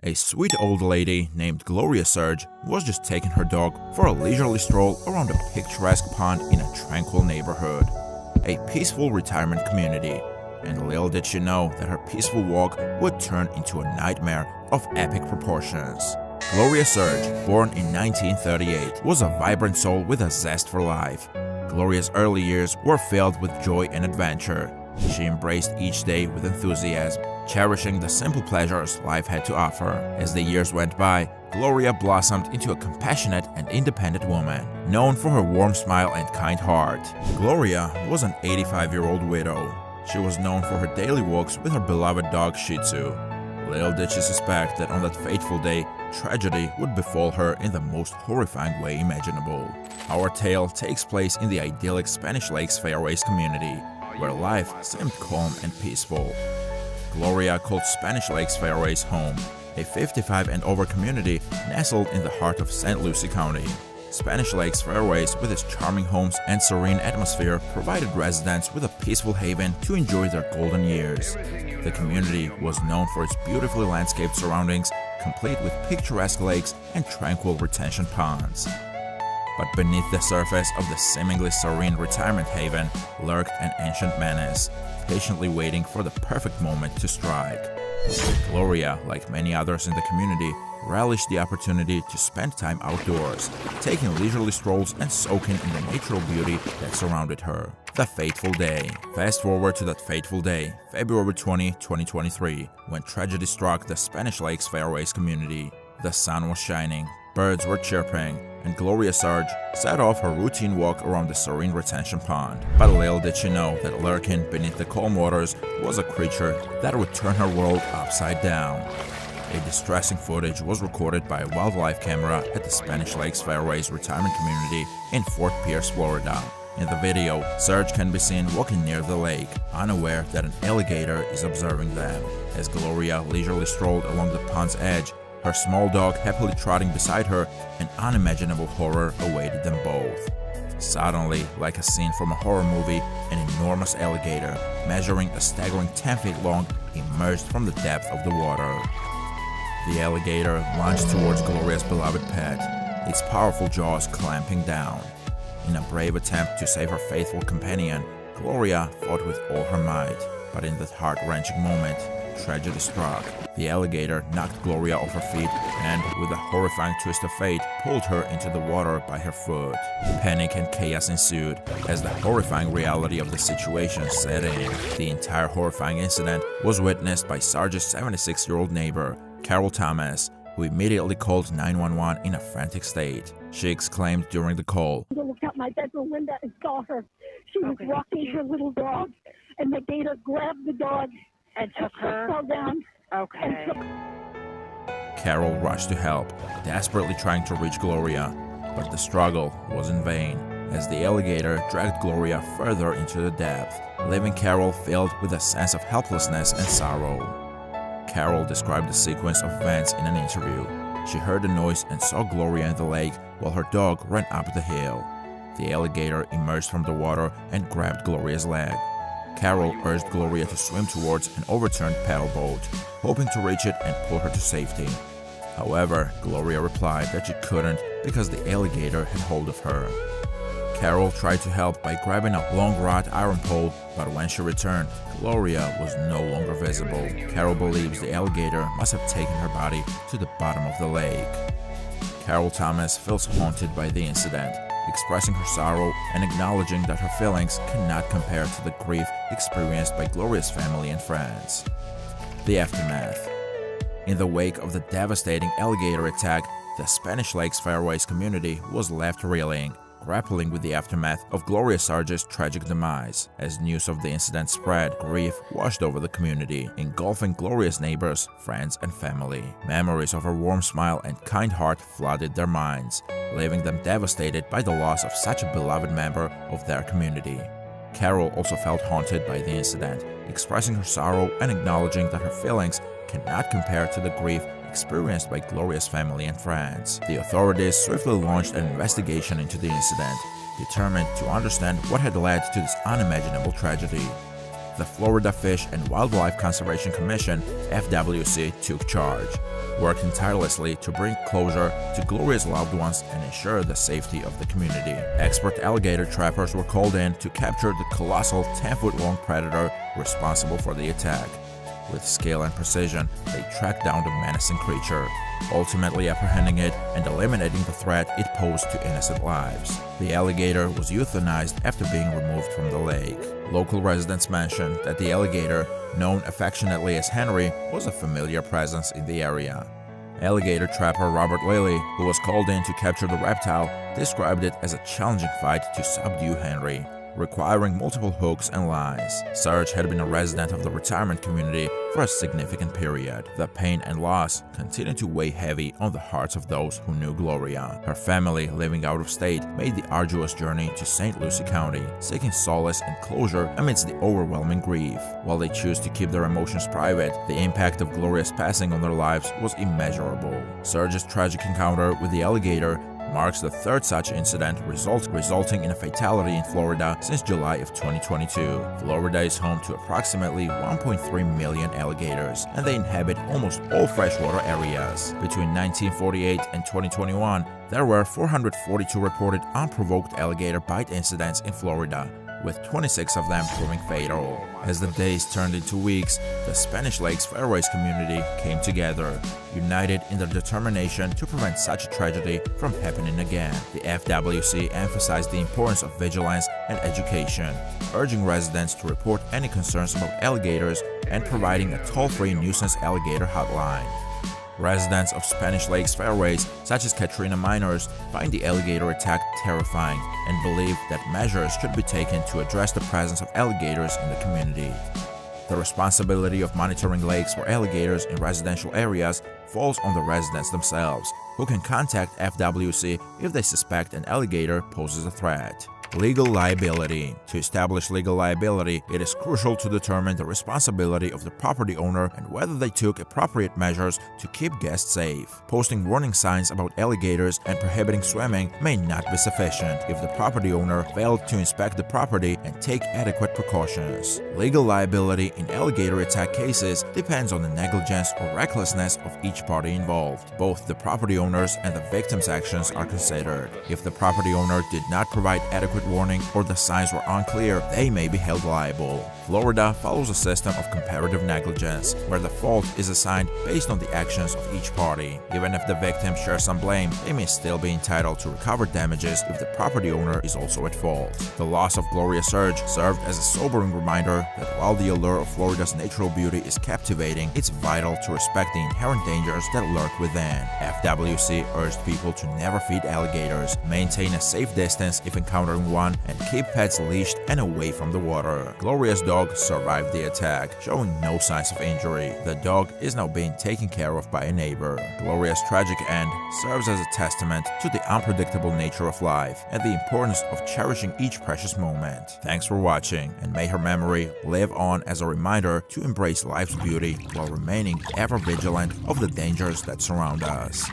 A sweet old lady named Gloria Serge was just taking her dog for a leisurely stroll around a picturesque pond in a tranquil neighborhood, a peaceful retirement community. And little did she know that her peaceful walk would turn into a nightmare of epic proportions. Gloria Serge, born in 1938, was a vibrant soul with a zest for life. Gloria's early years were filled with joy and adventure. She embraced each day with enthusiasm, cherishing the simple pleasures life had to offer. As the years went by, Gloria blossomed into a compassionate and independent woman, known for her warm smile and kind heart. Gloria was an 85-year-old widow. She was known for her daily walks with her beloved dog Shih Tzu. Little did she suspect that on that fateful day, tragedy would befall her in the most horrifying way imaginable. Our tale takes place in the idyllic Spanish Lakes Fairways community, where life seemed calm and peaceful. Gloria called Spanish Lakes Fairways home, a 55 and over community nestled in the heart of St. Lucie County. Spanish Lakes Fairways, with its charming homes and serene atmosphere, provided residents with a peaceful haven to enjoy their golden years. The community was known for its beautifully landscaped surroundings, complete with picturesque lakes and tranquil retention ponds. But beneath the surface of the seemingly serene retirement haven lurked an ancient menace, patiently waiting for the perfect moment to strike. Gloria, like many others in the community, relished the opportunity to spend time outdoors, taking leisurely strolls and soaking in the natural beauty that surrounded her. The fateful day. Fast forward to that fateful day, February 20, 2023, when tragedy struck the Spanish Lakes Fairways community. The sun was shining, birds were chirping, and Gloria Serge set off her routine walk around the serene retention pond. But little did she know that lurking beneath the calm waters was a creature that would turn her world upside down. A distressing footage was recorded by a wildlife camera at the Spanish Lakes Fairways retirement community in Fort Pierce, Florida. In the video, Serge can be seen walking near the lake, unaware that an alligator is observing them. As Gloria leisurely strolled along the pond's edge, her small dog happily trotting beside her, an unimaginable horror awaited them both. Suddenly, like a scene from a horror movie, an enormous alligator, measuring a staggering 10 feet long, emerged from the depth of the water. The alligator lunged towards Gloria's beloved pet, its powerful jaws clamping down. In a brave attempt to save her faithful companion, Gloria fought with all her might. But in that heart-wrenching moment, tragedy struck. The alligator knocked Gloria off her feet and, with a horrifying twist of fate, pulled her into the water by her foot. Panic and chaos ensued as the horrifying reality of the situation set in. The entire horrifying incident was witnessed by Serge's 76-year-old neighbor, Carol Thomas, who immediately called 911 in a frantic state. She exclaimed during the call, I looked out my bedroom window and saw her. She was walking her little dog, and the gator grabbed the dog and took her. Fell down. Okay. Carol rushed to help, desperately trying to reach Gloria, but the struggle was in vain, as the alligator dragged Gloria further into the depth, leaving Carol filled with a sense of helplessness and sorrow. Carol described the sequence of events in an interview. She heard the noise and saw Gloria in the lake while her dog ran up the hill. The alligator emerged from the water and grabbed Gloria's leg. Carol urged Gloria to swim towards an overturned paddle boat, hoping to reach it and pull her to safety. However, Gloria replied that she couldn't because the alligator had hold of her. Carol tried to help by grabbing a long wrought iron pole, but when she returned, Gloria was no longer visible. Carol believes the alligator must have taken her body to the bottom of the lake. Carol Thomas feels haunted by the incident, expressing her sorrow and acknowledging that her feelings cannot compare to the grief experienced by Gloria's family and friends. The aftermath. In the wake of the devastating alligator attack, the Spanish Lakes Fairways community was left reeling, grappling with the aftermath of Gloria Serge's tragic demise. As news of the incident spread, grief washed over the community, engulfing Gloria's neighbors, friends, and family. Memories of her warm smile and kind heart flooded their minds, leaving them devastated by the loss of such a beloved member of their community. Carol also felt haunted by the incident, expressing her sorrow and acknowledging that her feelings cannot compare to the grief experienced by Gloria's family and friends. The authorities swiftly launched an investigation into the incident, determined to understand what had led to this unimaginable tragedy. the Florida Fish and Wildlife Conservation Commission, FWC, took charge, working tirelessly to bring closure to Gloria's loved ones and ensure the safety of the community. Expert alligator trappers were called in to capture the colossal 10-foot-long predator responsible for the attack. With skill and precision, they tracked down the menacing creature, ultimately apprehending it and eliminating the threat it posed to innocent lives. The alligator was euthanized after being removed from the lake. Local residents mentioned that the alligator, known affectionately as Henry, was a familiar presence in the area. Alligator trapper Robert Lilly, who was called in to capture the reptile, described it as a challenging fight to subdue Henry, requiring multiple hooks and lines. Serge had been a resident of the retirement community for a significant period. The pain and loss continued to weigh heavy on the hearts of those who knew Gloria. Her family, living out of state, made the arduous journey to St. Lucie County, seeking solace and closure amidst the overwhelming grief. While they choose to keep their emotions private, the impact of Gloria's passing on their lives was immeasurable. Serge's tragic encounter with the alligator marks the third such incident resulting in a fatality in Florida since July of 2022. Florida is home to approximately 1.3 million alligators, and they inhabit almost all freshwater areas. Between 1948 and 2021, there were 442 reported unprovoked alligator bite incidents in Florida, with 26 of them proving fatal. As the days turned into weeks, the Spanish Lakes Fairways community came together, united in their determination to prevent such a tragedy from happening again. The FWC emphasized the importance of vigilance and education, urging residents to report any concerns about alligators and providing a toll-free nuisance alligator hotline. Residents of Spanish Lakes Fairways, such as Katrina miners, find the alligator attack terrifying and believe that measures should be taken to address the presence of alligators in the community. The responsibility of monitoring lakes for alligators in residential areas falls on the residents themselves, who can contact FWC if they suspect an alligator poses a threat. Legal liability. To establish legal liability, it is crucial to determine the responsibility of the property owner and whether they took appropriate measures to keep guests safe. Posting warning signs about alligators and prohibiting swimming may not be sufficient if the property owner failed to inspect the property and take adequate precautions. Legal liability in alligator attack cases depends on the negligence or recklessness of each party involved. Both the property owners and the victim's actions are considered. If the property owner did not provide adequate warning or the signs were unclear, they may be held liable. Florida follows a system of comparative negligence, where the fault is assigned based on the actions of each party. Even if the victim shares some blame, they may still be entitled to recover damages if the property owner is also at fault. The loss of Gloria Serge served as a sobering reminder that while the allure of Florida's natural beauty is captivating, it's vital to respect the inherent dangers that lurk within. FWC urged people to never feed alligators, maintain a safe distance if encountering one, and keep pets leashed and away from the water. Gloria's dog survived the attack, showing no signs of injury. The dog is now being taken care of by a neighbor. Gloria's tragic end serves as a testament to the unpredictable nature of life and the importance of cherishing each precious moment. Thanks for watching, and may her memory live on as a reminder to embrace life's beauty while remaining ever vigilant of the dangers that surround us.